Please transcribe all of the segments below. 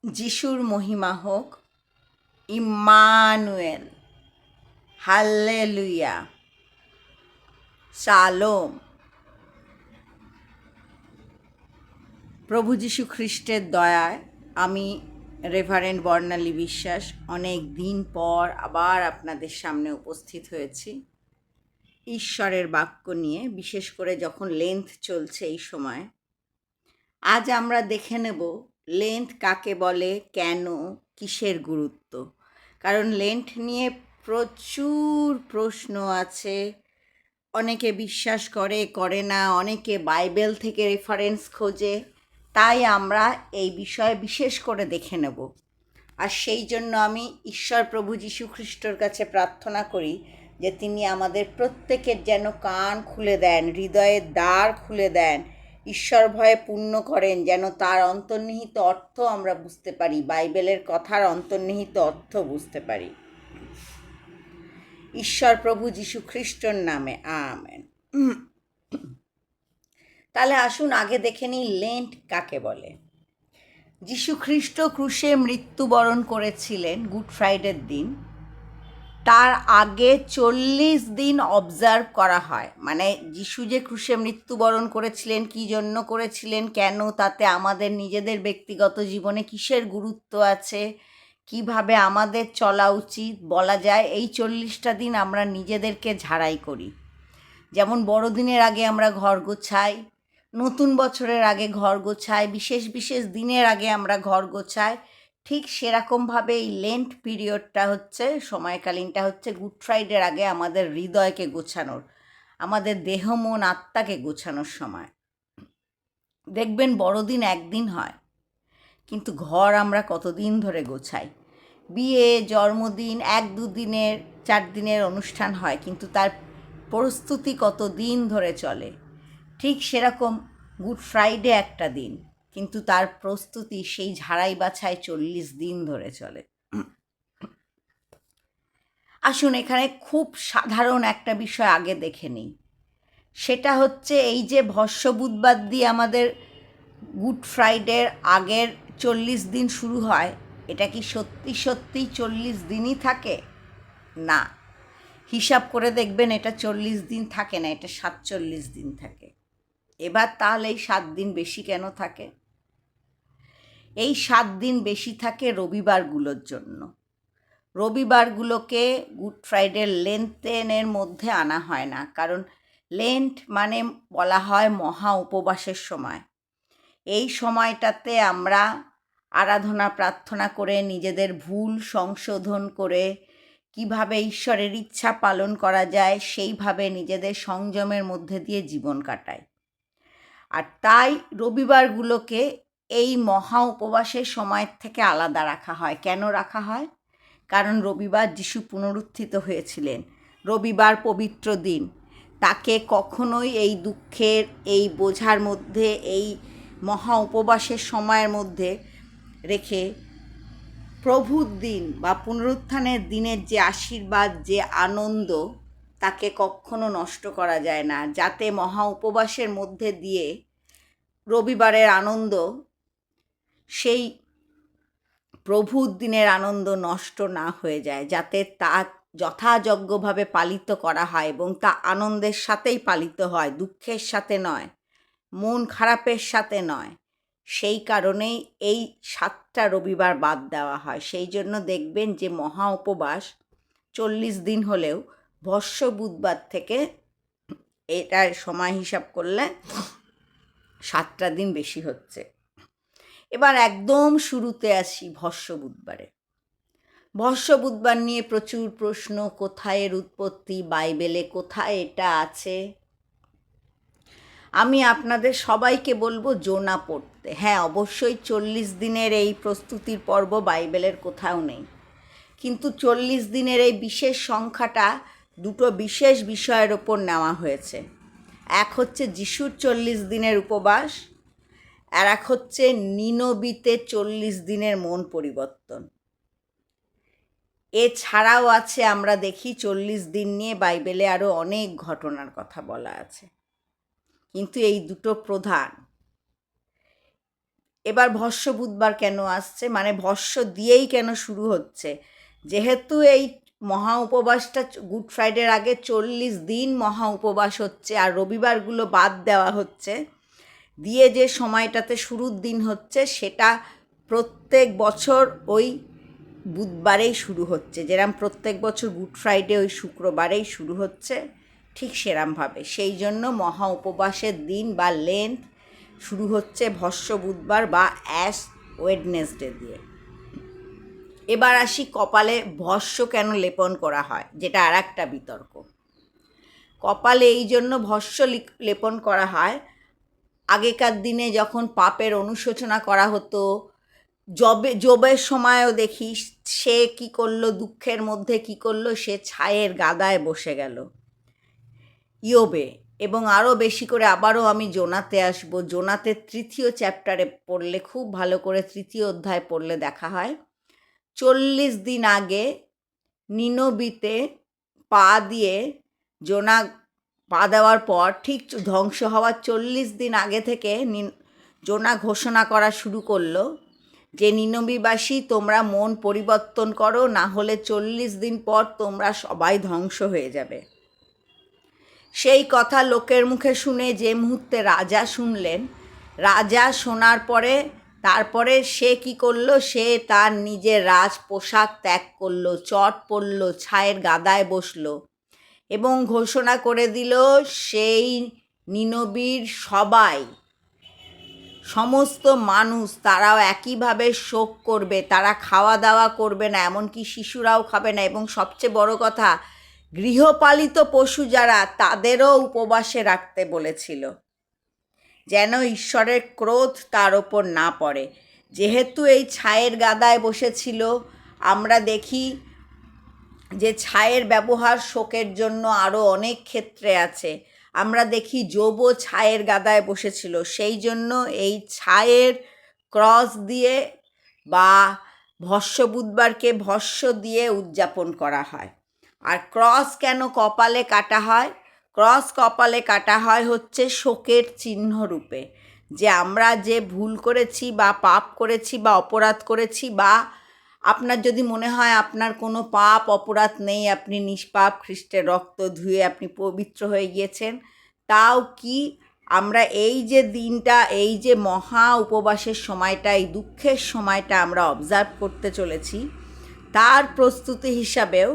যিশুর মহিমা হোক। Immanuel, hallelujah, shalom. প্রভু যীশু খ্রিস্টের দয়ায় আমি রেভারেন্ড বর্ণালী বিশ্বাস অনেক দিন পর আবার আপনাদের সামনে উপস্থিত হয়েছি ঈশ্বরের বাক্য নিয়ে, বিশেষ করে যখন লেন্থ চলছে এই সময়। আজ আমরা দেখে নেব লেন্থ কাকে বলে, কেন, কিসের গুরুত্ব। কারণ লেন্থ নিয়ে প্রচুর প্রশ্ন আছে, অনেকে বিশ্বাস করে, করে না, অনেকে বাইবেল থেকে রেফারেন্স খোঁজে। তাই আমরা এই বিষয়ে বিশেষ করে দেখে নেব। আর সেই জন্য আমি ঈশ্বর প্রভু যীশু খ্রিস্টর কাছে প্রার্থনা করি যে তিনি আমাদের প্রত্যেকের যেন কান খুলে দেন, হৃদয়ের দ্বার খুলে দেন, ঈশ্বর ভয়ে পূর্ণ করেন, যেন তার অন্তর্নিহিত অর্থ আমরা বুঝতে পারি, বাইবেলের কথার অন্তর্নিহিত অর্থ বুঝতে পারি। ঈশ্বর প্রভু যীশু খ্রিস্টর নামে আমেন। তাহলে আসুন আগে দেখে নিই লেন্ট কাকে বলে। যীশু খ্রিস্ট ক্রুশে মৃত্যুবরণ করেছিলেন গুড ফ্রাইডের দিন। তার আগে 40 দিন অবজার্ভ করা হয়। মানে যিশু যে ক্রুশে মৃত্যুবরণ করেছিলেন, কী জন্য করেছিলেন, কেন, তাতে আমাদের নিজেদের ব্যক্তিগত জীবনে কিসের গুরুত্ব আছে, কিভাবে আমাদের চলা উচিত, বলা যায় এই 40টা দিন আমরা নিজেদেরকে ঝাড়াই করি। যেমন বড়দিনের আগে আমরা ঘর গোছাই, নতুন বছরের আগে ঘর গোছাই, বিশেষ বিশেষ দিনের আগে আমরা ঘর গোছাই, ঠিক সেরকমভাবে এই লেন্ট পিরিয়ডটা হচ্ছে, সময়কালীনটা হচ্ছে গুড ফ্রাইডের আগে আমাদের হৃদয়কে গোছানোর, আমাদের দেহ মন আত্মাকে গোছানোর সময়। দেখবেন বড়দিন একদিন হয়, কিন্তু ঘর আমরা কতদিন ধরে গোছাই। বিয়ে, জন্মদিন 1-2 দিনের 4 দিনের অনুষ্ঠান হয়, কিন্তু তার প্রস্তুতি কত দিন ধরে চলে। ঠিক সেরকম গুড ফ্রাইডে একটা দিন, কিন্তু তার প্রস্তুতি সেই ঝাড়াই বাছাই 40 দিন ধরে চলে। আসুন এখানে খুব সাধারণ একটা বিষয় আগে দেখে নিই। সেটা হচ্ছে এই যে ভস্য বুধবার দিয়ে আমাদের গুড ফ্রাইডের আগের 40 দিন শুরু হয়, এটা কি সত্যি সত্যি 40 দিনই থাকে? না, হিসাব করে দেখবেন এটা 40 দিন থাকে না, এটা 47 দিন থাকে। এবার তাহলে এই 7 দিন বেশি কেন থাকে? এই 7 দিন বেশি থাকে রবিবারগুলোর জন্য। রবিবারগুলোকে গুড ফ্রাইডে লেনদেনের মধ্যে আনা হয় না, কারণ লেন্ট মানে বলা হয় মহা উপবাসের সময়। এই সময়টাতে আমরা আরাধনা প্রার্থনা করে, নিজেদের ভুল সংশোধন করে, কিভাবে ঈশ্বরের ইচ্ছা পালন করা যায় সেইভাবে নিজেদের সংযমের মধ্যে দিয়ে জীবন কাটাই। আর তাই রবিবারগুলোকে এই মহা উপবাসের সময়ের থেকে আলাদা রাখা হয়। কেন রাখা হয়? কারণ রবিবার যিশু পুনরুত্থিত হয়েছিলেন, রবিবার পবিত্র দিন। তাকে কখনোই এই দুঃখের, এই বোঝার মধ্যে, এই মহা উপবাসের সময়ের মধ্যে রেখে প্রভুর দিন বা পুনরুত্থানের দিনের যে আশীর্বাদ, যে আনন্দ, তাকে কখনো নষ্ট করা যায় না, যাতে মহা উপবাসের মধ্যে দিয়ে রবিবারের আনন্দ, সেই প্রভুর দিনের আনন্দ নষ্ট না হয়ে যায়, যাতে তা যথাযোগ্যভাবে পালিত করা হয় এবং তা আনন্দের সাথেই পালিত হয়, দুঃখের সাথে নয়, মন খারাপের সাথে নয়। সেই কারণেই এই 7টা রবিবার বাদ দেওয়া হয়। সেই জন্য দেখবেন যে মহা উপবাস 40 দিন হলেও ভস্য বুধবার থেকে এটার সময় হিসাব করলে 7টা দিন বেশি হচ্ছে। এবার একদম শুরুতে আসি ভস্য বুধবারে। ভস্য বুধবার নিয়ে প্রচুর প্রশ্ন, কোথায় এর উৎপত্তি, বাইবেলে কোথায় এটা আছে। আমি আপনাদের সবাইকে বলবো জোনা পড়তে। হ্যাঁ, অবশ্যই 40 দিনের এই প্রস্তুতির পর্ব বাইবেলের কোথাও নেই, কিন্তু 40 দিনের এই বিশেষ সংখ্যাটা দুটো বিশেষ বিষয়ের ওপর নেওয়া হয়েছে। এক হচ্ছে যিশুর 40 দিনের উপবাস, আর এক হচ্ছে নিনবিতে 40 দিনের মন পরিবর্তন। এছাড়াও আছে, আমরা দেখি 40 দিন নিয়ে বাইবেলে আরও অনেক ঘটনার কথা বলা আছে, কিন্তু এই দুটো প্রধান। এবার ভস্য বুধবার কেন আসছে, মানে ভস্য দিয়েই কেন শুরু হচ্ছে? যেহেতু এই মহা উপবাসটা গুড ফ্রাইডের আগে 40 দিন মহা উপবাস হচ্ছে, আর রবিবারগুলো বাদ দেওয়া হচ্ছে, দিয়ে যে সময়টাতে শুরুর দিন হচ্ছে সেটা প্রত্যেক বছর ওই বুধবারেই শুরু হচ্ছে। যেরকম প্রত্যেক বছর গুড ফ্রাইডে ওই শুক্রবারেই শুরু হচ্ছে, ঠিক সেরমভাবে সেই জন্য মহা উপবাসের দিন বা লেন্থ শুরু হচ্ছে ভস্য বুধবার বা অ্যাশ ওয়েডনেসডে দিয়ে। এবার আসি কপালে ভস্য কেন লেপন করা হয়, যেটা আর একটা বিতর্ক। কপালে এই জন্য ভস্য লেপন করা হয়, আগেকার দিনে যখন পাপের অনুশোচনা করা হতো, জবের সময়ও দেখি সে কি করলো, দুঃখের মধ্যে কি করলো, সে ছায়ের গাদায় বসে গেল ইয়োবে। এবং আরও বেশি করে আবারও আমি জোনাতে আসবো। জোনাতে 3য় চ্যাপ্টারে পড়লে, খুব ভালো করে 3য় অধ্যায় পড়লে দেখা হয় 40 দিন আগে নিনবিতে পা দিয়ে জোনা পা দেওয়ার পর ঠিক ধ্বংস হওয়ার 40 দিন আগে থেকে জোনা ঘোষণা করা শুরু করলো যে নিনবিবাসী, তোমরা মন পরিবর্তন করো, না হলে 40 দিন পর তোমরা সবাই ধ্বংস হয়ে যাবে। সেই কথা লোকের মুখে শুনে যে মুহূর্তে রাজা শুনলেন, রাজা শোনার পরে তারপরে সে কি করলো, সে তার নিজের রাজ পোশাক ত্যাগ করলো, চট পরলো, ছায়ের গাদায় বসলো এবং ঘোষণা করে দিল সেই নিনবির সবাই, সমস্ত মানুষ তারাও একইভাবে শোক করবে, তারা খাওয়া দাওয়া করবে না, এমনকি শিশুরাও খাবে না, এবং সবচেয়ে বড় কথা গৃহপালিত পশু যারা তাদেরও উপবাসে রাখতে বলেছিল, যেন ঈশ্বরের ক্রোধ তার ওপর না পড়ে। যেহেতু এই ছায়ের গাদায় বসেছিল, আমরা দেখি যে ছায়ের ব্যবহার শোকের জন্য আরও অনেক ক্ষেত্রে আছে। আমরা দেখি যোবও ছায়ের গাদায় বসেছিল, সেই জন্য এই ছায়ের ক্রস দিয়ে বা ভস্য বুধবারকে ভস্য দিয়ে উদযাপন করা হয়। আর ক্রস কেন কপালে কাটা হয়? ক্রস কপালে কাটা হয় হচ্ছে শোকের চিহ্ন রূপে, যে আমরা যে ভুল করেছি বা পাপ করেছি বা অপরাধ করেছি, বা আপনার যদি মনে হয় আপনার কোনো পাপ অপরাধ নেই, আপনি নিষ্পাপ, খ্রিস্টের রক্ত ধুয়ে আপনি পবিত্র হয়ে গিয়েছেন, তাও কি আমরা এই যে দিনটা, এই যে মহা উপবাসের সময়টা, এই দুঃখের সময়টা আমরা অবজার্ভ করতে চলেছি, তার প্রস্তুতি হিসাবেও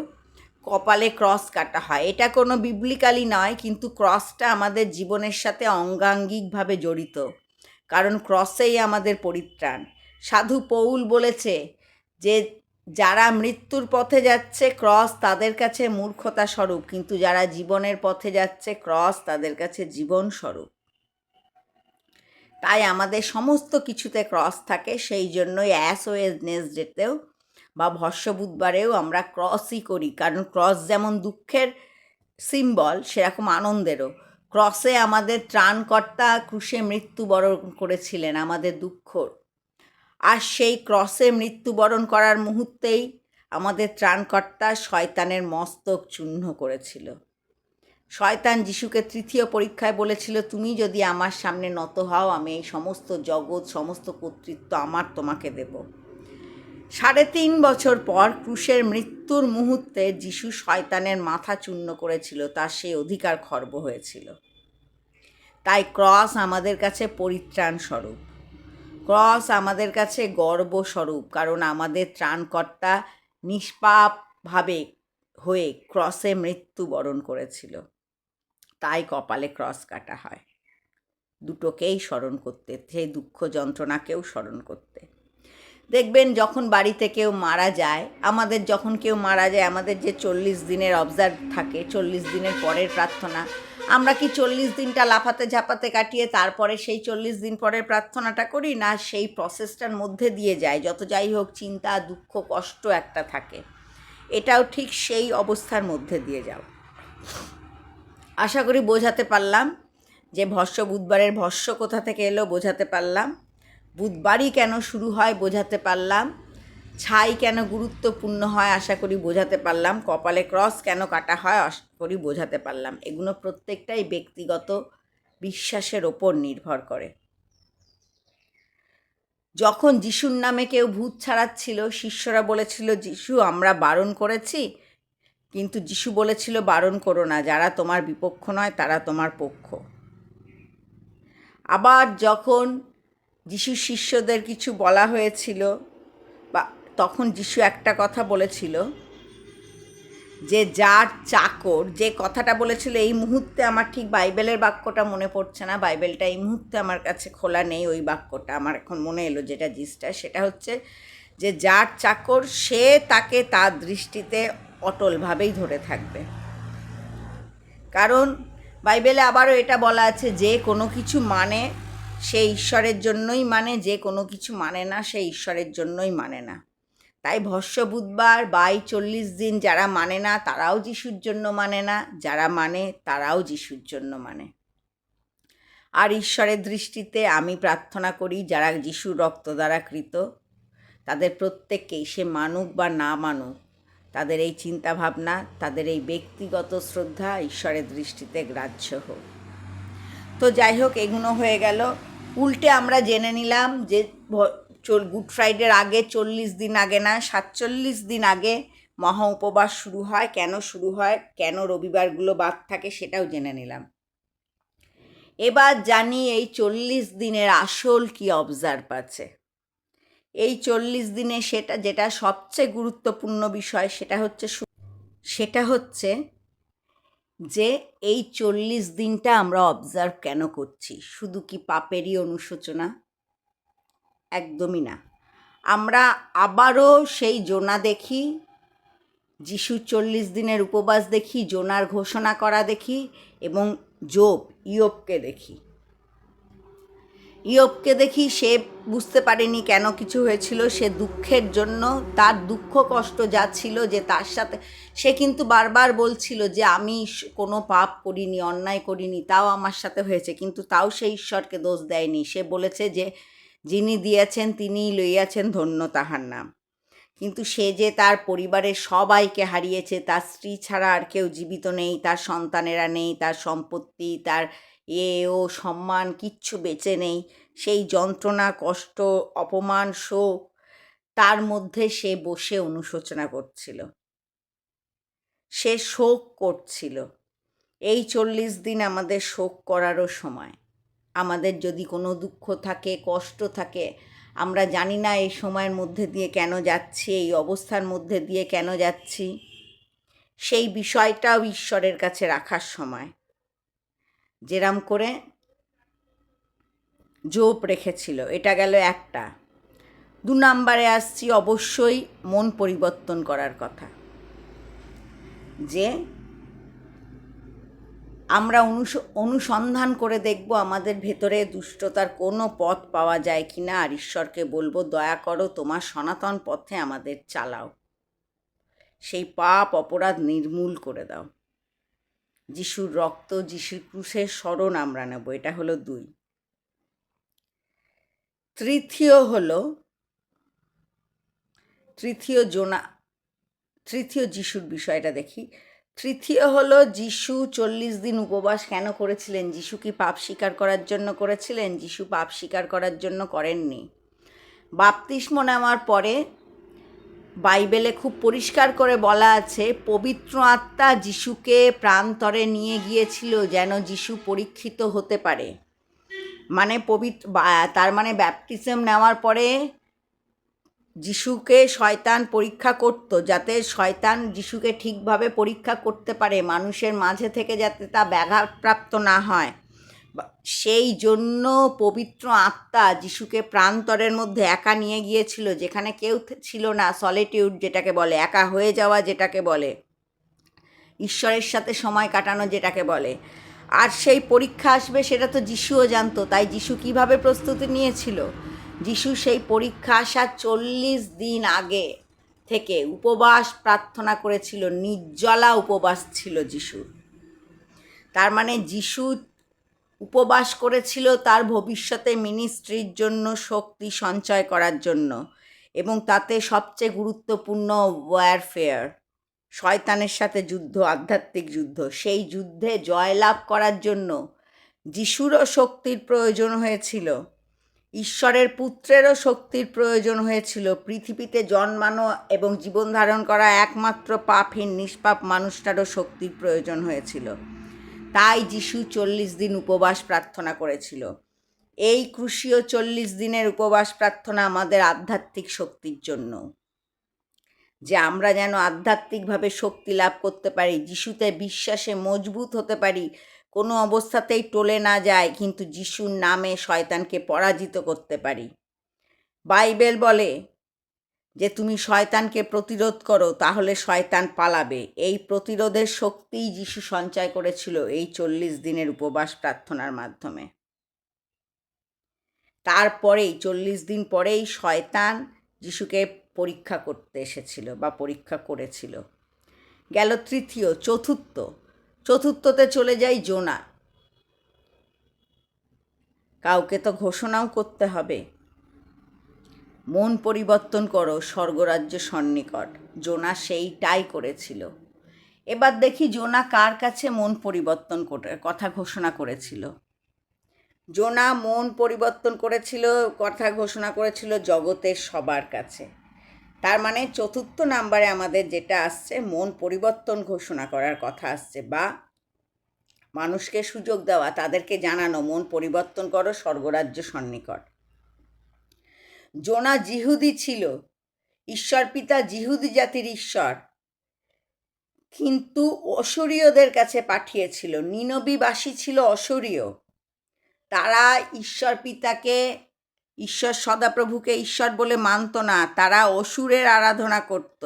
কপালে ক্রস কাটা হয়। এটা কোনো বিবলিক্যালি নয়, কিন্তু ক্রসটা আমাদের জীবনের সাথে অঙ্গাঙ্গিকভাবে জড়িত, কারণ ক্রসেই আমাদের পরিত্রাণ। সাধু পৌল বলেছে যে যারা মৃত্যুর পথে যাচ্ছে ক্রস তাদের কাছে মূর্খতা স্বরূপ, কিন্তু যারা জীবনের পথে যাচ্ছে ক্রস তাদের কাছে জীবন স্বরূপ। তাই আমাদের সমস্ত কিছুতে ক্রস থাকে, সেই জন্যই অ্যাশ ওয়েডনেসডেতেও বা ভস্য বুধবারেও আমরা ক্রসই করি, কারণ ক্রস যেমন দুঃখের সিম্বল, সেরকম আনন্দেরও। ক্রসে আমাদের ত্রাণকর্তা ক্রুশে মৃত্যুবরণ করেছিলেন আমাদের দুঃখ, আর সেই ক্রসে মৃত্যুবরণ করার মুহূর্তেই আমাদের ত্রাণকর্তা শয়তানের মস্তক চূর্ণ করেছিল। শয়তান যিশুকে 3য় পরীক্ষায় বলেছিল, তুমি যদি আমার সামনে নত হও, আমি এই সমস্ত জগৎ, সমস্ত কর্তৃত্ব আমার তোমাকে দেব। 3.5 বছর পর ক্রুশের মৃত্যুর মুহূর্তে যিশু শয়তানের মাথা চূর্ণ করেছিল, তার সেই অধিকার খর্ব হয়েছিল। তাই ক্রস আমাদের কাছে পরিত্রাণ স্বরূপ, ক্রস আমাদের কাছে গর্বস্বরূপ, কারণ আমাদের ত্রাণকর্তা নিষ্পাপভাবে হয়ে ক্রসে মৃত্যুবরণ করেছিল। তাই কপালে ক্রস কাটা হয়, দুটোকেই স্মরণ করতে, সেই দুঃখ যন্ত্রণাকেও স্মরণ করতে। দেখবেন যখন বাড়িতে কেউ মারা যায়, আমাদের যখন কেউ মারা যায়, আমাদের যে 40 দিনের অবজার্ভ থাকে, 40 দিনের পরের প্রার্থনা, আমরা কি 40 দিনটা লাফাতে ঝাপাতে কাটিয়ে তারপরে সেই 40 দিন পরের প্রার্থনাটা করি, না সেই প্রসেসটার মধ্যে দিয়ে যায়? যত যাই হোক চিন্তা, দুঃখ, কষ্ট একটা থাকে, এটাও ঠিক সেই অবস্থার মধ্যে দিয়ে যাও। আশা করি বোঝাতে পারলাম যে ভস্য বুধবারের ভস্য কোথা থেকে এলো, বোঝাতে পারলাম বুধবারই কেন শুরু হয়, বোঝাতে পারলাম ছাই কেন গুরুত্বপূর্ণ হয়, আশা করি বোঝাতে পারলাম কপালে ক্রস কেন কাটা হয়, আশা করি বোঝাতে পারলাম। এগুলো প্রত্যেকটাই ব্যক্তিগত বিশ্বাসের ওপর নির্ভর করে। যখন যিশুর নামে কেউ ভূত ছাড়াচ্ছিল, শিষ্যরা বলেছিল, যিশু আমরা বারণ করেছি, কিন্তু যিশু বলেছিল বারণ করো না, যারা তোমার বিপক্ষ নয় তারা তোমার পক্ষ। আবার যখন যিশুর শিষ্যদের কিছু বলা হয়েছিল, বা তখন যিশু একটা কথা বলেছিল, যে যার চাকর, যে কথাটা বলেছিল, এই মুহূর্তে আমার ঠিক বাইবেলের বাক্যটা মনে পড়ছে না, বাইবেলটা এই মুহূর্তে আমার কাছে খোলা নেই, ওই বাক্যটা আমার এখন মনে এলো, যেটা জিসটা, সেটা হচ্ছে যে যার চাকর সে তাকে তার দৃষ্টিতে অটলভাবেই ধরে থাকবে। কারণ বাইবেলে আবারও এটা বলা আছে, যে কোনো কিছু মানে সে ঈশ্বরের জন্যই মানে, যে কোনো কিছু মানে না সে ঈশ্বরের জন্যই মানে না। তাই ভস্য বুধবার বা 40 দিন যারা মানে না তারাও যিশুর জন্য মানে না, যারা মানে তারাও যিশুর জন্য মানে। আর ঈশ্বরের দৃষ্টিতে আমি প্রার্থনা করি, যারা যিশুর রক্ত দ্বারা কৃত, তাদের প্রত্যেককেই, সে মানুক বা না মানুক, তাদের এই চিন্তাভাবনা, তাদের এই ব্যক্তিগত শ্রদ্ধা ঈশ্বরের দৃষ্টিতে গ্রাহ্য হোক। তো যাই হোক, এগুলো হয়ে গেল। উল্টে আমরা জেনে নিলাম যে গুড ফ্রাইডের আগে 40 দিন আগে না, 47 দিন আগে মহা উপবাস শুরু হয়। কেন শুরু হয়, কেন রবিবারগুলো বাদ থাকে, সেটাও জেনে নিলাম। এবার জানি এই 40 দিনের আসল কি অবজার্ভ আছে। এই 40 দিনে যেটা সবচেয়ে গুরুত্বপূর্ণ বিষয়, সেটা হচ্ছে যে এই 40 দিনটা আমরা অবজার্ভ কেন করছি। শুধু কি পাপেরই অনুশোচনা? একদমই না। আমরা আবারও সেই জোনা দেখি, যিশুর 40 দিনের উপবাস দেখি, জোনার ঘোষণা করা দেখি, এবং ইয়োবকে দেখি। সে বুঝতে পারেনি কেন কিছু হয়েছিল, সে দুঃখের জন্য, তার দুঃখ কষ্ট যা ছিল, যে তার সাথে সে কিন্তু বারবার বলছিল যে আমি কোনো পাপ করিনি, অন্যায় করিনি, তাও আমার সাথে হয়েছে, কিন্তু তাও সে ঈশ্বরকে দোষ দেয়নি। সে বলেছে যে যিনি দিয়েছেন তিনিই লইয়াছেন, ধন্য তাহার নাম। কিন্তু সে যে তার পরিবারের সবাইকে হারিয়েছে, তার স্ত্রী ছাড়া আর কেউ জীবিত নেই, তার সন্তানেরা নেই, তার সম্পত্তি, তার ও সম্মান কিচ্ছু বেঁচে নেই, সেই যন্ত্রণা, কষ্ট, অপমান, শোক, তার মধ্যে সে বসে অনুশোচনা করছিল, সে শোক করছিল। এই 40 দিন আমাদের শোক করারও সময়। আমাদের যদি কোনো দুঃখ থাকে, কষ্ট থাকে, আমরা জানি না এই সময়ের মধ্যে দিয়ে কেন যাচ্ছি, এই অবস্থার মধ্যে দিয়ে কেন যাচ্ছি, সেই বিষয়টাও ঈশ্বরের কাছে রাখার সময়। যেরম করে যোব রেখেছিল। এটা গেল একটা। 2 নম্বরে আসছি অবশ্যই মন পরিবর্তন করার কথা। যে আমরা অনুসন্ধান করে দেখব আমাদের ভেতরে দুষ্টতার কোনো পথ পাওয়া যায় কি না, আর ঈশ্বরকে বলবো, দয়া করো তোমার সনাতন পথে আমাদের চালাও, সেই পাপ অপরাধ নির্মূল করে দাও। যিশুর রক্ত, যিশুর ক্রুশের শরণ আমরা নেব। এটা হলো 2। তৃতীয় যিশুর বিষয়টা দেখি। তৃতীয় হলো, যিশু 40 দিন উপবাস কেন করেছিলেন? যিশু কি পাপ স্বীকার করার জন্য করেছিলেন? যিশু পাপ স্বীকার করার জন্য করেননি। বাপ্তিস্ম নেওয়ার পরে বাইবেলে খুব পরিষ্কার করে বলা আছে, পবিত্র আত্মা যিশুকে প্রান্তরে নিয়ে গিয়েছিল যেন যিশু পরীক্ষিত হতে পারে। মানে তার মানে ব্যাপটিজম নেওয়ার পরে যিশুকে শয়তান পরীক্ষা করত, যাতে শয়তান যিশুকে ঠিকভাবে পরীক্ষা করতে পারে, মানুষের মাঝে থেকে যাতে তা ব্যাঘাতপ্রাপ্ত না হয়। সেই জন্য পবিত্র আত্মা যিশুকে প্রান্তরের মধ্যে একা নিয়ে গিয়েছিল, যেখানে কেউ ছিল না, সলিটিউড যেটাকে বলে, একা হয়ে যাওয়া যেটাকে বলে, ঈশ্বরের সাথে সময় কাটানো যেটাকে বলে। আর সেই পরীক্ষা আসবে সেটা তো যিশুও জানতো। তাই যিশু কিভাবে প্রস্তুতি নিয়েছিল? যিশু সেই পরীক্ষা আসার 40 দিন আগে থেকে উপবাস প্রার্থনা করেছিল, নির্জলা উপবাস ছিল যিশু। তার মানে যিশু উপবাস করেছিল তার ভবিষ্যতে মিনিস্ট্রির জন্য শক্তি সঞ্চয় করার জন্য, এবং তাতে সবচেয়ে গুরুত্বপূর্ণ ওয়ারফেয়ার, শয়তানের সাথে যুদ্ধ, আধ্যাত্মিক যুদ্ধ। সেই যুদ্ধে জয়লাভ করার জন্য যিশুরও শক্তির প্রয়োজন হয়েছিল, ঈশ্বরের পুত্রেরও শক্তির প্রয়োজন হয়েছিল। পৃথিবীতে জন্মানো এবং জীবন ধারণ করা একমাত্র পাপহীন নিষ্পাপ মানুষটারও শক্তির প্রয়োজন হয়েছিল। তাই যিশু 40 দিন উপবাস প্রার্থনা করেছিল। এই ক্রুশীয় 40 দিনের উপবাস প্রার্থনা আমাদের আধ্যাত্মিক শক্তির জন্য, যে আমরা যেন আধ্যাত্মিকভাবে শক্তি লাভ করতে পারি, যিশুতে বিশ্বাসে মজবুত হতে পারি, কোনো অবস্থাতেই টলে না যায়, কিন্তু যিশুর নামে শয়তানকে পরাজিত করতে পারি। বাইবেল বলে যে তুমি শয়তানকে প্রতিরোধ করো, তাহলে শয়তান পালাবে। এই প্রতিরোধের শক্তিই যিশু সঞ্চয় করেছিল এই 40 দিনের উপবাস প্রার্থনার মাধ্যমে। তারপরেই 40 দিন পরেই শয়তান যিশুকে পরীক্ষা করতে এসেছিল বা পরীক্ষা করেছিল। গেল তৃতীয়। চতুর্থতে চলে যাই জোনা। কাউকে তো ঘোষণাও করতে হবে, মন পরিবর্তন করো, স্বর্গরাজ্য সন্নিকট। জোনা সেইটাই করেছিল। এবার দেখি জোনা কার কাছে মন পরিবর্তন কথা ঘোষণা করেছিল। জোনা মন পরিবর্তন করেছিল, কথা ঘোষণা করেছিল জগতের সবার কাছে। তার মানে 4 নাম্বারে আমাদের যেটা আসছে, মন পরিবর্তন ঘোষণা করার কথা আসছে, বা মানুষকে সুযোগ দেওয়া, তাদেরকে জানানো মন পরিবর্তন করো, স্বর্গরাজ্য সন্নিকট। জোনা জিহুদি ছিল, ঈশ্বর পিতা জিহুদি জাতির ঈশ্বর, কিন্তু অশরীয়দের কাছে পাঠিয়েছিল। নিনবীবাসী ছিল অশরীয়। তারা ঈশ্বর পিতাকে, ঈশ্বর সদাপ্রভুকে ঈশ্বর বলে মানত না। তারা অসুরের আরাধনা করত,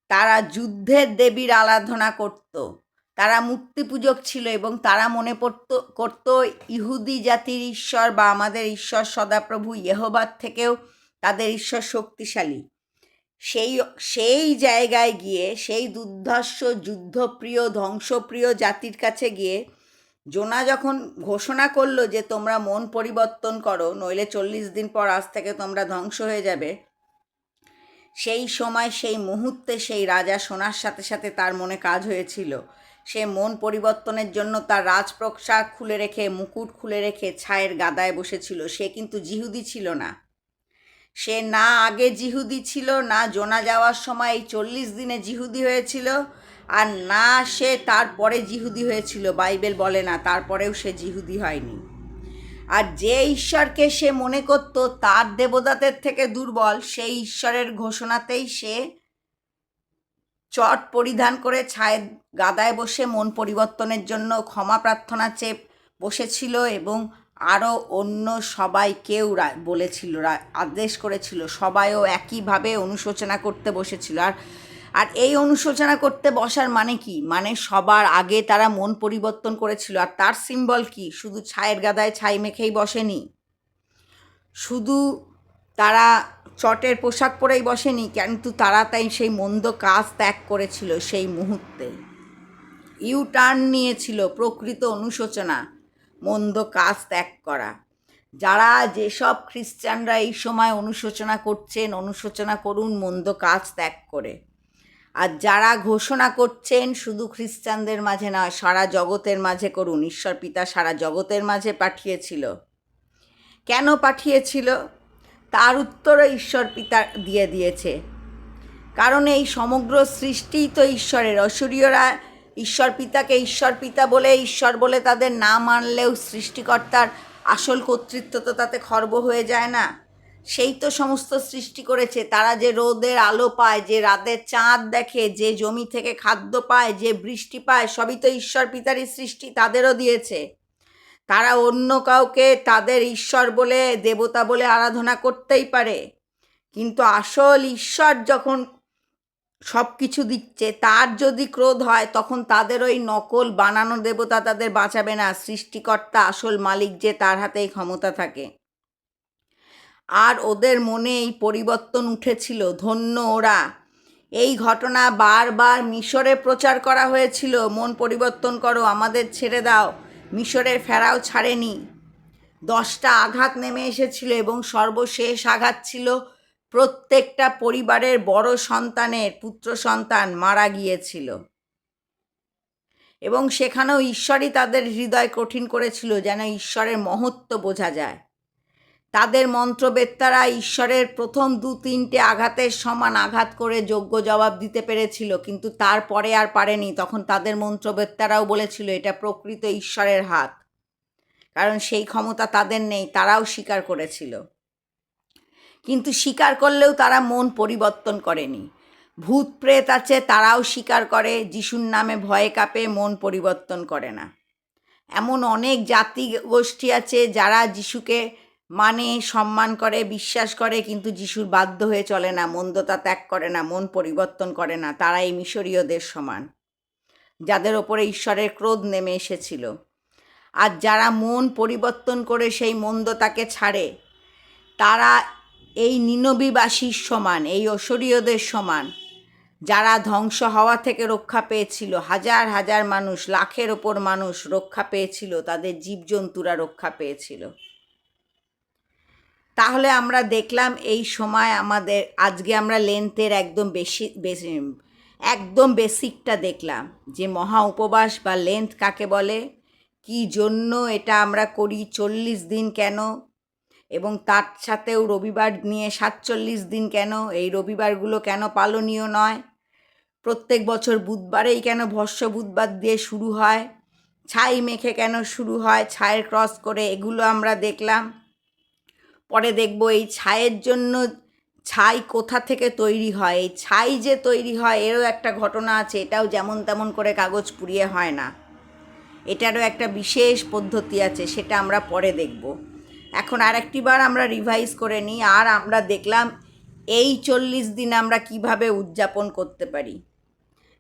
তারা যুদ্ধের দেবীর আরাধনা করত, তারা মূর্তি পূজক ছিল, এবং তারা মনে করত ইহুদি জাতির ঈশ্বর বা আমাদের ঈশ্বর সদাপ্রভু ইয়েহোবার থেকেও তাদের ঈশ্বর শক্তিশালী। সেই জায়গায় গিয়ে, সেই দুর্ধর্ষ যুদ্ধপ্রিয় ধ্বংসপ্রিয় জাতির কাছে গিয়ে জোনা যখন ঘোষণা করলো যে তোমরা মন পরিবর্তন করো, নইলে 40 দিন পর আজ থেকে তোমরা ধ্বংস হয়ে যাবে, সেই সময়, সেই মুহূর্তে সেই রাজা শোনার সাথে সাথে তার মনে কাজ হয়েছিল। সে মন পরিবর্তনের জন্য তার রাজপ্রাসাদ খুলে রেখে, মুকুট খুলে রেখে ছায়ের গাদায় বসেছিল। সে কিন্তু জিহুদি ছিল না। সে না আগে জিহুদি ছিল, না জোনা যাওয়ার সময় এই 40 দিনে জিহুদি হয়েছিল, আর না সে তারপরে জিহুদি হয়েছিল। বাইবেল বলে না তারপরেও সে জিহুদি হয়নি। আর যে ঈশ্বরকে সে মনে করত তার দেবতাদের থেকে দুর্বল, সেই ঈশ্বরের ঘোষণাতেই সে চট পরিধান করে ছায়ের গাদায় বসে মন পরিবর্তনের জন্য ক্ষমা প্রার্থনা চেয়ে বসেছিল, এবং আরও অন্য সবাইকেও বলেছিল, আদেশ করেছিল, সবাইও একইভাবে অনুশোচনা করতে বসেছিল। আর এই অনুশোচনা করতে বসার মানে কি? মানে সবার আগে তারা মন পরিবর্তন করেছিল। আর তার সিম্বল কি? শুধু ছায়ের গাদায় ছাই মেখেই বসেনি, শুধু তারা চটের পোশাক পরেই বসেনি, কিন্তু তারা তাই সেই মন্দ কাজ ত্যাগ করেছিল। সেই মুহূর্তে টার্ন নিয়েছিল, প্রকৃত অনুশোচনা, মন্দ কাজ ত্যাগ করা। যারা, যেসব খ্রিস্টানরা এই সময় অনুশোচনা করছেন, অনুশোচনা করুন মন্দ কাজ ত্যাগ করে। আর যারা ঘোষণা করছেন শুধু খ্রিস্টানদের মাঝে নয়, সারা জগতের মাঝে করুন। ঈশ্বর পিতা সারা জগতের মাঝে পাঠিয়েছিল। কেন পাঠিয়েছিল তার উত্তরও ঈশ্বর পিতা দিয়ে দিয়েছে। কারণ এই সমগ্র সৃষ্টিই তো ঈশ্বরের। অসুরীয়রা ঈশ্বর পিতাকে ঈশ্বর পিতা বলে, ঈশ্বর বলে তাদের না মানলেও সৃষ্টিকর্তার আসল কর্তৃত্ব তো তাতে খর্ব হয়ে যায় না। সেই তো সমস্ত সৃষ্টি করেছে। তারা যে রোদের আলো পায়, যে রাতের চাঁদ দেখে, যে জমি থেকে খাদ্য পায়, যে বৃষ্টি পায়, সবই তো ঈশ্বর পিতারই সৃষ্টি, তাদেরও দিয়েছে। তারা অন্য কাউকে তাদের ঈশ্বর বলে, দেবতা বলে আরাধনা করতেই পারে, কিন্তু আসল ঈশ্বর যখন সব কিছু দিচ্ছে, তার যদি ক্রোধ হয়, তখন তাদের ওই নকল বানানো দেবতা তাদের বাঁচাবে না। সৃষ্টিকর্তা আসল মালিক যে, তার হাতেই ক্ষমতা থাকে। আর ওদের মনে এই পরিবর্তন উঠেছিল। ধন্য ওরা। এই ঘটনা বারবার মিশরে প্রচার করা হয়েছিল, মন পরিবর্তন করো, আমাদের ছেড়ে দাও। মিশরের ফেরাও ছাড়েনি। 10টা আঘাত নেমে এসেছিল, এবং সর্বশেষ আঘাত ছিল প্রত্যেকটা পরিবারের বড় সন্তানের, পুত্র সন্তান মারা গিয়েছিল। এবং সেখানেও ঈশ্বরই তাদের হৃদয় কঠিন করেছিল, যেন ঈশ্বরের মহত্ব বোঝা যায়। তাদের মন্ত্রবেত্তারা ঈশ্বরের প্রথম 2-3টে আঘাতের সমান আঘাত করে যোগ্য জবাব দিতে পেরেছিল, কিন্তু তারপরে আর পারেনি। তখন তাদের মন্ত্রবেত্তারাও বলেছিল এটা প্রকৃত ঈশ্বরের হাত, কারণ সেই ক্ষমতা তাদের নেই, তারাও স্বীকার করেছিল। কিন্তু স্বীকার করলেও তারা মন পরিবর্তন করেনি। ভূত প্রেত আছে, তারাও স্বীকার করে, যিশুর নামে ভয়ে কাঁপে, মন পরিবর্তন করে না। এমন অনেক জাতি গোষ্ঠী আছে যারা যিশুকে মানে, সম্মান করে, বিশ্বাস করে, কিন্তু যিশুর বাধ্য হয়ে চলে না, মন্দতা ত্যাগ করে না, মন পরিবর্তন করে না। তারা এই মিশরীয়দের সমান, যাদের ওপরে ঈশ্বরের ক্রোধ নেমে এসেছিল। আর যারা মন পরিবর্তন করে সেই মন্দতাকে ছাড়ে, তারা এই নিনবীবাসীর সমান, এই অশরীয়দের সমান, যারা ধ্বংস হওয়া থেকে রক্ষা পেয়েছিল। হাজার হাজার মানুষ, লাখের ওপর মানুষ রক্ষা পেয়েছিল, তাদের জীবজন্তুরা রক্ষা পেয়েছিল। তাহলে আমরা দেখলাম এই সময় আমাদের, আজকে আমরা লেন্থের একদম বেসিকটা দেখলাম, যে মহা উপবাস বা লেন্থ কাকে বলে, কি জন্য এটা আমরা করি, 40 দিন কেন, এবং তার সাথেও রবিবার নিয়ে 47 দিন কেন, এই রবিবারগুলো কেন পালনীয় নয়, প্রত্যেক বছর বুধবারেই কেন ভস্য বুধবার দিয়ে শুরু হয়, ছাই মেখে কেন শুরু হয়, ছায়ের ক্রস করে, এগুলো আমরা দেখলাম। পরে দেখব এই ছাইয়ের জন্য, ছাই কোথা থেকে তৈরি হয়, এই ছাই যে তৈরি হয় এরও একটা ঘটনা আছে। এটাও যেমন তেমন করে কাগজ পুড়িয়ে হয় না, এটারও একটা বিশেষ পদ্ধতি আছে, সেটা আমরা পরে দেখব। এখন আরেকটি বার আমরা রিভাইজ করে নিই। আর আমরা দেখলাম এই 40 দিন আমরা কিভাবে উদযাপন করতে পারি।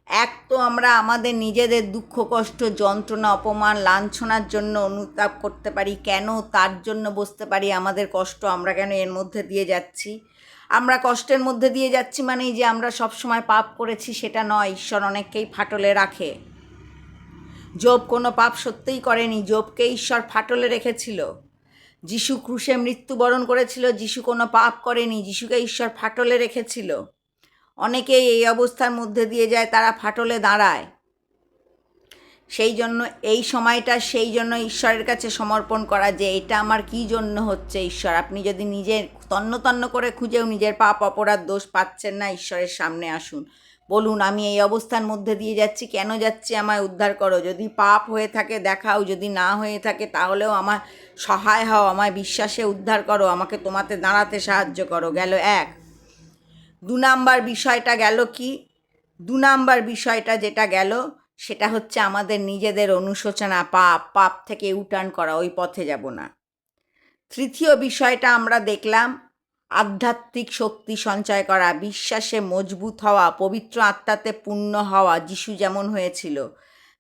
এক তো আমরা আমাদের নিজেদের দুঃখ কষ্ট যন্ত্রণা অপমান লাঞ্ছনার জন্য অনুতাপ করতে পারি, কেন তার জন্য বসতে পারি আমাদের কষ্ট, আমরা কেন এর মধ্যে দিয়ে যাচ্ছি। আমরা কষ্টের মধ্যে দিয়ে যাচ্ছি মানেই যে আমরা সবসময় পাপ করেছি সেটা নয়, ঈশ্বর অনেককেই ফাটলে রাখে। যোব কোনো পাপ সত্যিই করেনি, যোবকে ঈশ্বর ফাটলে রেখেছিল। যিশু ক্রুশে মৃত্যুবরণ করেছিল, যিশু কোনো পাপ করেনি, যিশুকে ঈশ্বর ফাটলে রেখেছিল। অনেকেই এই অবস্থার মধ্যে দিয়ে যায়, তারা ফাটলে দাঁড়ায়। সেই জন্য এই সময়টা সেই জন্য ঈশ্বরের কাছে সমর্পণ করা, যে এটা আমার কি জন্য হচ্ছে ঈশ্বর। আপনি যদি নিজের তন্ন তন্ন করে খুঁজেও নিজের পাপ অপরাধ দোষ পাচ্ছেন না, ঈশ্বরের সামনে আসুন, বলুন আমি এই অবস্থার মধ্যে দিয়ে যাচ্ছি, কেন যাচ্ছি, আমায় উদ্ধার করো। যদি পাপ হয়ে থাকে দেখাও, যদি না হয়ে থাকে তাহলেও আমার সহায় হও, আমায় বিশ্বাসে উদ্ধার করো, আমাকে তোমাতে দাঁড়াতে সাহায্য করো। গেল এক। 2 নাম্বার বিষয়টা গেল কি, 2 নাম্বার বিষয়টা যেটা গেল সেটা হচ্ছে আমাদের নিজেদের অনুশোচনা, পাপ থেকে ইউটার্ন করা, ওই পথে যাব না। তৃতীয় বিষয়টা আমরা দেখলাম আধ্যাত্মিক শক্তি সঞ্চয় করা, বিশ্বাসে মজবুত হওয়া, পবিত্র আত্মাতে পূর্ণ হওয়া, যিশু যেমন হয়েছিল,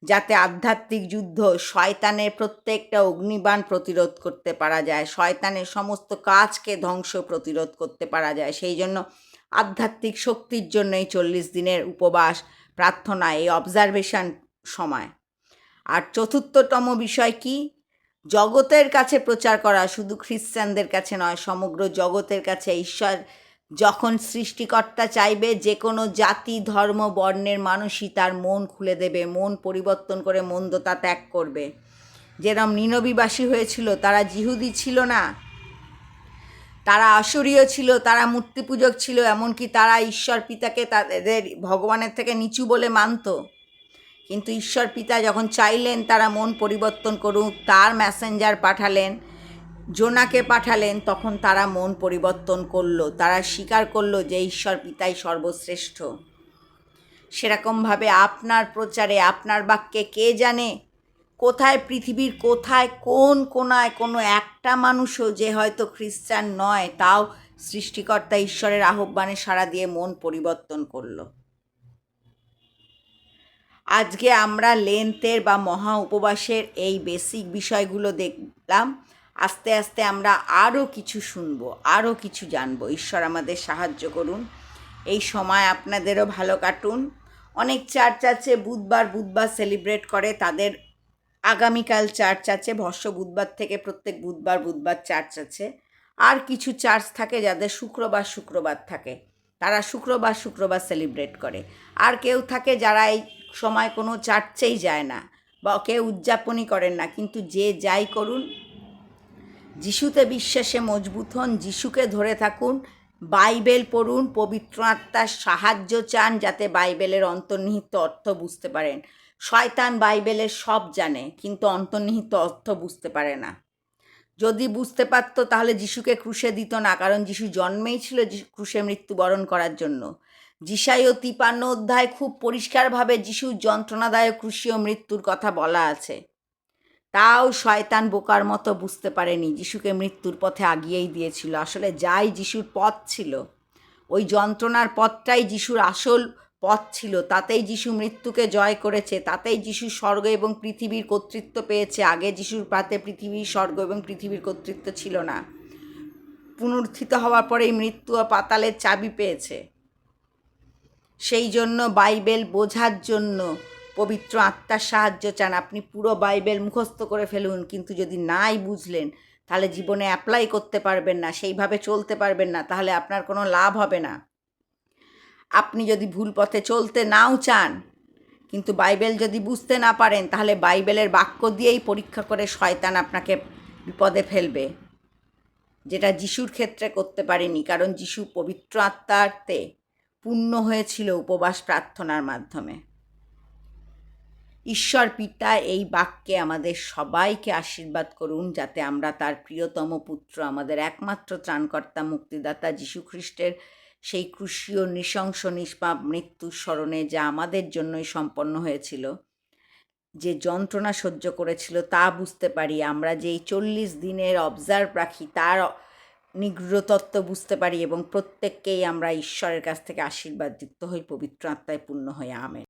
যাতে আধ্যাত্মিক যুদ্ধ, শয়তানের প্রত্যেকটা অগ্নিবাণ প্রতিরোধ করতে পারা যায়, শয়তানের সমস্ত কাজকে ধ্বংস প্রতিরোধ করতে পারা যায়। সেই জন্য আধ্যাত্মিক শক্তির জন্য এই 40 দিনের উপবাস, প্রার্থনা, এই অবজারভেশন সময়। আর চতুর্থতম বিষয় কি, জগতের কাছে প্রচার করা, শুধু খ্রিস্টানদের কাছে নয়, সমগ্র জগতের কাছে। ঈশ্বর যখন সৃষ্টিকর্তা চাইবে, যে কোনো জাতি ধর্ম বর্ণের মানুষই তার মন খুলে দেবে, মন পরিবর্তন করে মন্দতা ত্যাগ করবে। যেরকম নিনবীবাসী হয়েছিল, তারা জিহুদি ছিল না, তারা অশরীয় ছিল, তারা মূর্তি পূজক ছিল, এমনকি তারা ঈশ্বর পিতাকে তাদের ভগবানের থেকে নিচু বলে মানত। কিন্তু ঈশ্বর পিতা যখন চাইলেন তারা মন পরিবর্তন করুক, তার মেসেঞ্জার পাঠালেন, জোনাকে পাঠালেন, তখন তারা মন পরিবর্তন করলো, তারা স্বীকার করলো যে ঈশ্বর পিতাই সর্বশ্রেষ্ঠ। সেরকমভাবে আপনার প্রচারে, আপনার বাক্যে কে জানে কোথায়, পৃথিবীর কোথায়, কোন কোনায় কোনো একটা মানুষও যে হয়তো খ্রিস্টান নয়, তাও সৃষ্টিকর্তা ঈশ্বরের আহ্বানে সাড়া দিয়ে মন পরিবর্তন করলো। আজকে আমরা লেন্থের বা মহা উপবাসের এই বেসিক বিষয়গুলো দেখলাম। আস্তে আস্তে আমরা আরও কিছু শুনবো, আরও কিছু জানবো। ঈশ্বর আমাদের সাহায্য করুন। এই সময় আপনাদেরও ভালো কাটুন। অনেক চার্চ আছে বুধবার সেলিব্রেট করে, তাদের আগামীকাল চার্চ আছে, ভস্য বুধবার থেকে প্রত্যেক বুধবার চার্চ আছে। আর কিছু চার্চ থাকে যাদের শুক্রবার থাকে, তারা শুক্রবার সেলিব্রেট করে। আর কেউ থাকে যারা এই সময় কোনো চার্চেই যায় না বা কেউ উদযাপনই করেন না। কিন্তু যে যাই করুন, যিশুতে বিশ্বাসে মজবুত হন, যিশুকে ধরে থাকুন, বাইবেল পড়ুন, পবিত্র আত্মার সাহায্য চান যাতে বাইবেলের অন্তর্নিহিত অর্থ বুঝতে পারেন। শয়তান বাইবেলের সব জানে, কিন্তু অন্তর্নিহিত অর্থ বুঝতে পারে না। যদি বুঝতে পারতো তাহলে যিশুকে ক্রুশে দিত না, কারণ যিশু জন্মেই ছিল ক্রুশে মৃত্যুবরণ করার জন্য। যিশাই ও 53 অধ্যায় খুব পরিষ্কারভাবে যিশুর যন্ত্রণাদায়ক ক্রুশীয় মৃত্যুর কথা বলা আছে। তাও শয়তান বোকার মতো বুঝতে পারেনি, যিশুকে মৃত্যুর পথে আগিয়েই দিয়েছিল। আসলে যাই যিশুর পথ ছিল, ওই যন্ত্রণার পথটাই যিশুর আসল পথ ছিল। তাতেই যিশু মৃত্যুকে জয় করেছে, তাতেই যিশু স্বর্গ এবং পৃথিবীর কর্তৃত্ব পেয়েছে। আগে যিশুর পাতে পৃথিবীর স্বর্গ এবং পৃথিবীর কর্তৃত্ব ছিল না। পুনরুত্থিত হওয়ার পরেই মৃত্যু ও পাতালের চাবি পেয়েছে। সেই জন্য বাইবেল বোঝার জন্য পবিত্র আত্মার সাহায্য চান। আপনি পুরো বাইবেল মুখস্থ করে ফেলুন, কিন্তু যদি নাই বুঝলেন তাহলে জীবনে অ্যাপ্লাই করতে পারবেন না, সেইভাবে চলতে পারবেন না, তাহলে আপনার কোনো লাভ হবে না। আপনি যদি ভুল পথে চলতে নাও চান, কিন্তু বাইবেল যদি বুঝতে না পারেন, তাহলে বাইবেলের বাক্য দিয়েই পরীক্ষা করে শয়তান আপনাকে বিপদে ফেলবে, যেটা যিশুর ক্ষেত্রে করতে পারেনি, কারণ যিশু পবিত্র আত্মাতে পূর্ণ হয়েছিল উপবাস প্রার্থনার মাধ্যমে। ঈশ্বর পিতা এই বাক্যে আমাদের সবাইকে আশীর্বাদ করুন, যাতে আমরা তার প্রিয়তম পুত্র, আমাদের একমাত্র ত্রাণকর্তা, মুক্তিদাতা যীশু খ্রিস্টের সেই ক্রুশীয় নৃশংস নিষ্পাপ মৃত্যুর স্মরণে, যা আমাদের জন্যই সম্পন্ন হয়েছিল, যে যন্ত্রণা সহ্য করেছিল তা বুঝতে পারি। আমরা যেই 40 দিনের অবজার্ভ রাখি তার নিগূঢ় তত্ত্ব বুঝতে পারি, এবং প্রত্যেককেই আমরা ঈশ্বরের কাছ থেকে আশীর্বাদ যুক্ত হই, পবিত্র আত্মায় পূর্ণ হয়ে। আমেন।